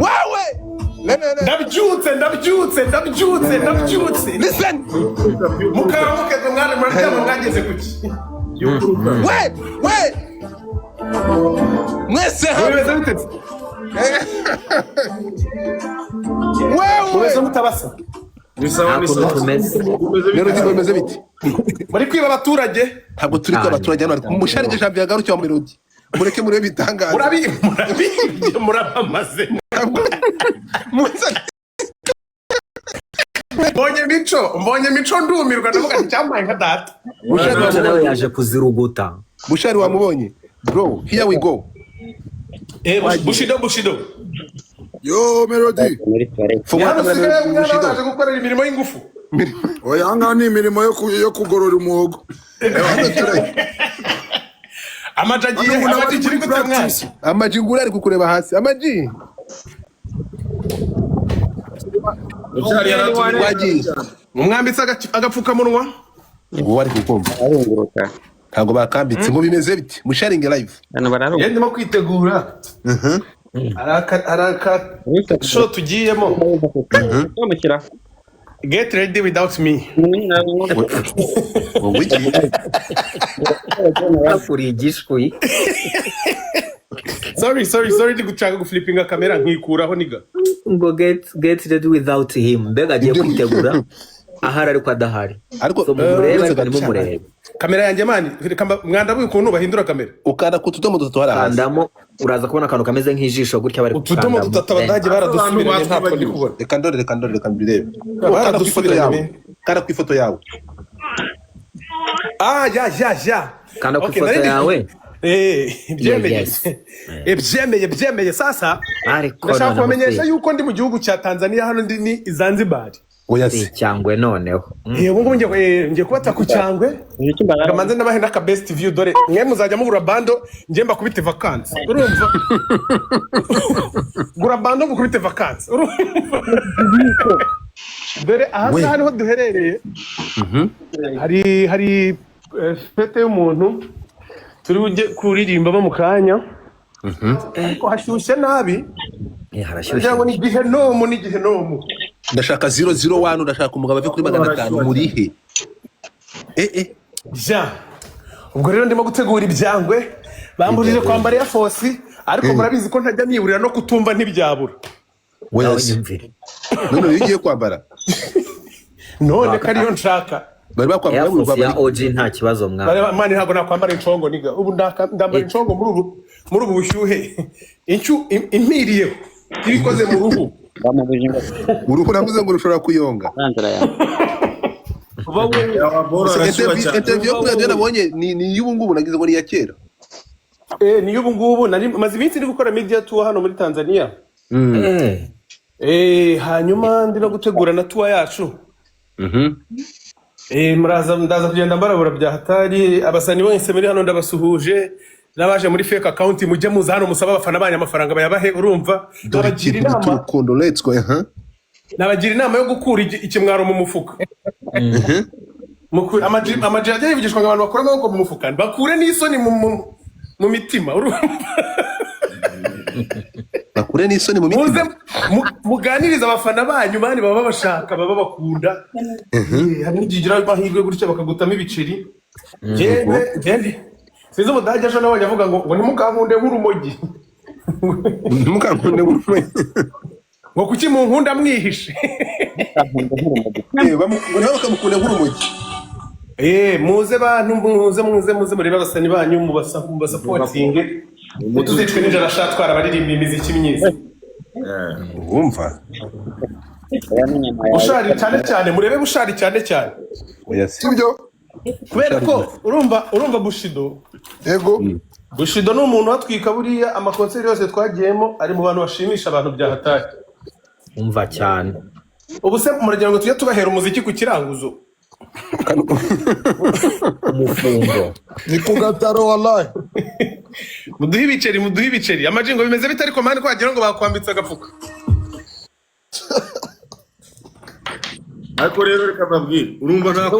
Wawe ndabyutse listen mukamuke mwana muraryama mwageze kuki we mwese hamwe wewe mutabasa bimeze biti muri kwiba abaturage ntabwo turi kwiba abaturage hano ariko musharije jambo yagarukiye mu Melody mureke murebe bitangaza murabamaze mbonye mico ndumirwa ndavuga nti cyamaye nka data Bushari nawe yaje kuziruguta. Bushari wamubonye bro, here we go. Bushido Yo Melody yaje gukorera imirimo y'ingufu oya ngani imirimo yo kugorora umuhogo Amaji ngura ari kukureba hasi amaji Bushari yaratwagiye umwambitse agapfukamunwa ngo ari kukumva ntago bakambitse ngo bimeze biti musharinge live ndimo kwitegura araka show tugiyemo get ready without me Afurigishwi. sorry ndi gushaka guflippinga kamera nkikuraho niga Ngo get ready without him. Mbega agiye kwitegura ahari ariko adahari. Ariko murebe. Kamera yanjye mani mwandabuye ukuntu bahindura kamera ukanda ku tudomo dutatu haraza kandamo uraza kubona akantu kameze nk'ijisho gutya bari utudomo dutatu abadage baradusubiranye ntabwo ndi kubona reka mbirebe kanda ku ifoto yawe ya kanda ku ifoto yawe byemeye sasa ndashaka kubamenyesha yuko ndi mu gihugu cya Tanzania hano ndi ni Zanzibar oyase cyangwe noneho ubu ngubu ngiye kubata ku cyangwe ngamanze nabahe n'aka best view dore mwe muzajya mugura bando ngiye mbakubite vacances urumva gura bando mukubite vacances urumva dore aha hariho duherereye hari fete y'umuntu turi ujye kuririmbamo mu kanya ariko hashyushye nabi harashyushye ngo ni igihenomu ndashaka 001 ndashaka umugabo ave kuri 500 murihe ubwo rero ndimo gutegura ibyangwe bambujije kwambara ya fosi ariko murabizi ko ntajya niburira no kutumva ntibyabura none ugiye kwambara none kariyo nshaka bari bakwambara ya OG nta kibazo mwana mani ntabwo nakwambara incongo niga ubu ndambara incongo muri ubu bushyuhe impiriyeho ibikoze mu ruhu uruhu navuze ngo rushobora kuyonga interview kuri radio nabonye ni y'ubu ngubu nagize ngo ni ya kera ni y'ubu ngubu maze iminsi ndi gukora media tour hano muri Tanzania hanyuma ndi no gutegura na tour yacu ndaza kugenda mbarabura bya hatari abasani bose muri hano ndabasuhuje nabaje muri fake account mujye muza hano musaba abafana banya amafaranga bayabahe urumva nabagira inama let's go nabagira inama yo gukura ikimwaro mu mufuka amaji ajya yivugishwa ngo abantu bakura amaboko mu mufuka bakure n'isoni mu mitima urumva bakure n'isoni mu mitima muganiriza abafana banyu bani baba bashaka baba bakunda hari n'igigira amahirwe gutya bakagutamo ibiceri gende sizo mudajya jo nabonye avuga ngo ntimukankunde nk'urumogi ntimukankunde nk'urumogi ngo kuki mu nkunda mwihishe bakamukunde nk'urumogi muze bantu muze murebe abasani banyu mubasapotinge mutuzicwe n'ijana shatwara baririmba imiziki myiza wumva Bushari cyane murebe Bushari cyane sibyo kubera ko urumva Bushido yego Bushido ni umuntu watwika buriya amakonseri yose twagiyemo ari mu bantu bashimisha abantu bya hatari umva cyane ubu se muragira ngo tujye tubahera umuziki ku kiranguzo umufungo ni ku gataro wallahi muduhe ibiceri amajingo bimeze bitari ko mani kwagira ngo bakwambitse agapfuka ariko rero reka babwire urumva nako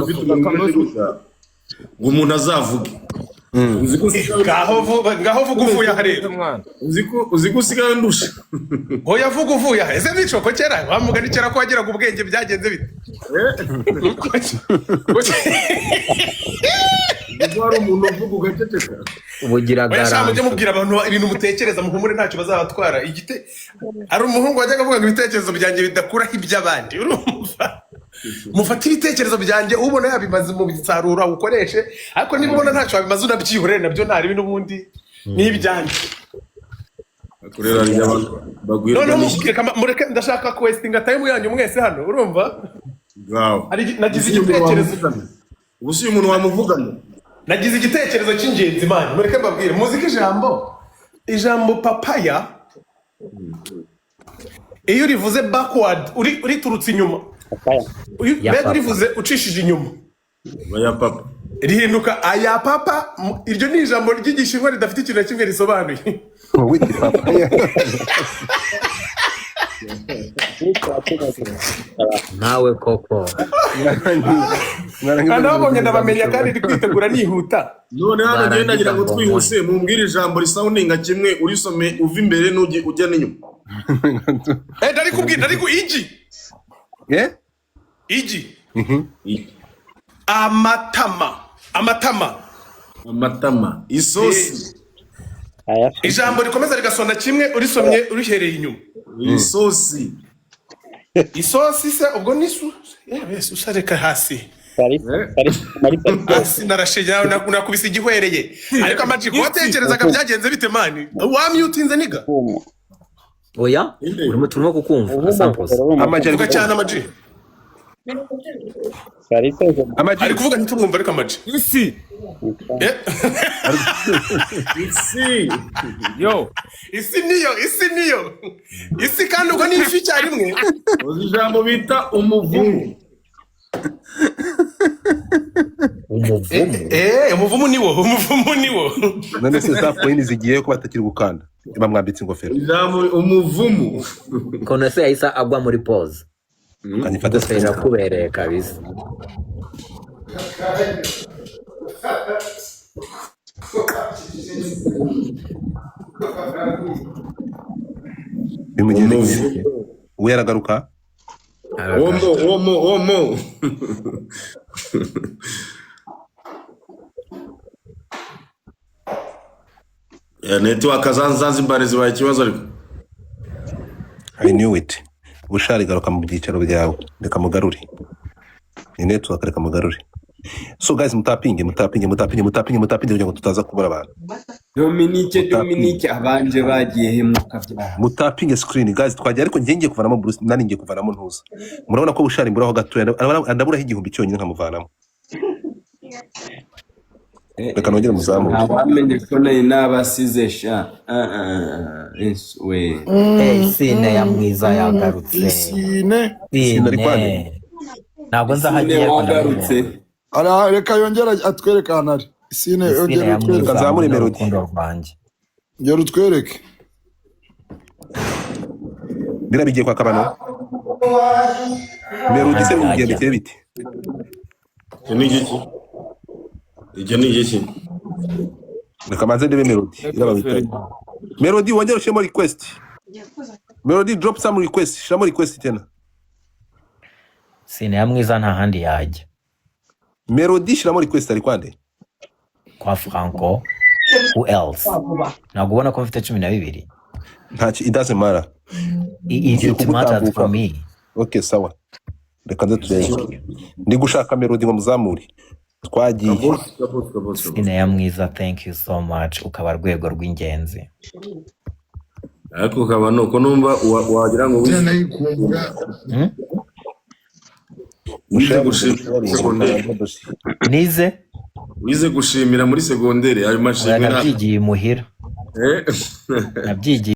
ufite umuntu ngo umuntu azavuge ngaho vuga uvuye aha rero. Uzi ko usigaye ndusha. Oya vuga uvuye aha. Ese nicoko kera wamugani kera ko wageraga ubwenge byagenze bite? Wari umuntu uvuga ugaceceka. Ubugira garante. Mujye mubwira abantu ibintu mutekereza muhumure ntacyo bazabatwara. Ari umuhungu wajyaga avuga ngo ibitekerezo byanjye bidakuraho iby'abandi. Urumva? Mufata ibitekerezo byanjye ubona yabimaze mu bisarura ukoreshe, ariko niba ubona ntacyo wabimaze unabyihorere nabyo ntari ibintu bundi n'ibyanjye. Akurera ari abantu bagwira. No mureke ndashaka questinga time yanyu mwese hano. Urumva? Wow. Nagize igitekerezo. Ubusi uyu muntu wamuvugana. Nagize igitekerezo cy'ingenzi man. Mureke mbabwire muzika ijambo papaya. Iyo urivuze backward uri turutse inyuma. Mbega urivuze ucishije inyuma. Aya papa. Rihinduka aya papa. Iryo ni ijambo ry'igishinwa ridafite ikintu na kimwe risobanuye. Wiki papaya. Nawe koko. Nabonye ndabamenya kandi ndi kwitegura nihuta. None hano ngenda ngira ngo twihuse mumbwire ijambo risoundinga kimwe urisome uva imbere n'ujya ujya n'inyuma. Ndari kubwira ariko igi. Igi. Amatama. Isosi. Ijambo rikomeza rigasona kimwe urisomye urihereye inyuma. Isosi. Isosi se ubwo nisu. Yes, usareka hasi. Hasi narashinya nakubise igihwereye. Ariko amaji kwatekerezaga byagenze bite mani? Wamyutinze niga? Oya, urimo turimo kukumva samples. Amaji ari cyane amaji. Ari kuvuga ntitumwumva ariko amaji. Isi. Yo, isi niyo. Isi kandi uko ni ifi cyarimwe. Uzi ijambo bita umuvumu. Umuvumu niwo. None se za point zigiye ko batakiri gukanda. Bamwambitse ingofero. Ijambo umuvumu. Kone se yahise agwa muri pause. Kanifata sera kubereye kabisa. Bimugeze uwe yaragaruka. Omo. Network Zanzibar zibaye ikibazo ariko. I knew it. Bushari garuka mu byicaro byawe reka mugarure. Ni network reka mugarure. So guys mutapinge kugira ngo tutaza kubura abantu. Dominique abanje bagiye hemuka bya. Mutapinge screen guys twagiye ariko ngiye kuvanamo Bruce nani ngiye kuvanamo ntuza. Murabona ko Bushari mburaho gato andaburaho igihumbi cyonyine nkamuvanamo. Reka nongere muzamu. Abamenye ko nayi nabasize sha. We. Sine ya mwiza yagarutse. Sine ari kwande. Ntabwo nzahagiye yagarutse. Ara reka yongera atwereka hanari. Sine yongera atwereka nzamure melody. Ngero utwereke. Birabigiye kwa kabano. Melody se mugiye bite bite. Ni igiki. Reka manze ndebe melody. Melody wongera ushemo request. Melody drop some request. Shamo request tena. Sine ya mwiza nta handi yajya. Melody shiramo request ari kwande? Kwa Franco. Who else? Ntabwo ubona ko mfite 12. Ntacyo it doesn't matter. It matters for me. Okay sawa. Reka ndatuye. Ndi gushaka melody ngo muzamure. Twagiye. Sine ya mwiza thank you so much ukaba rwego rw'ingenzi. Ariko ukaba nuko numva wagira ngo Nize gushimira muri segondere ayo mashimwe nabyigiye muhira. Nabyigiye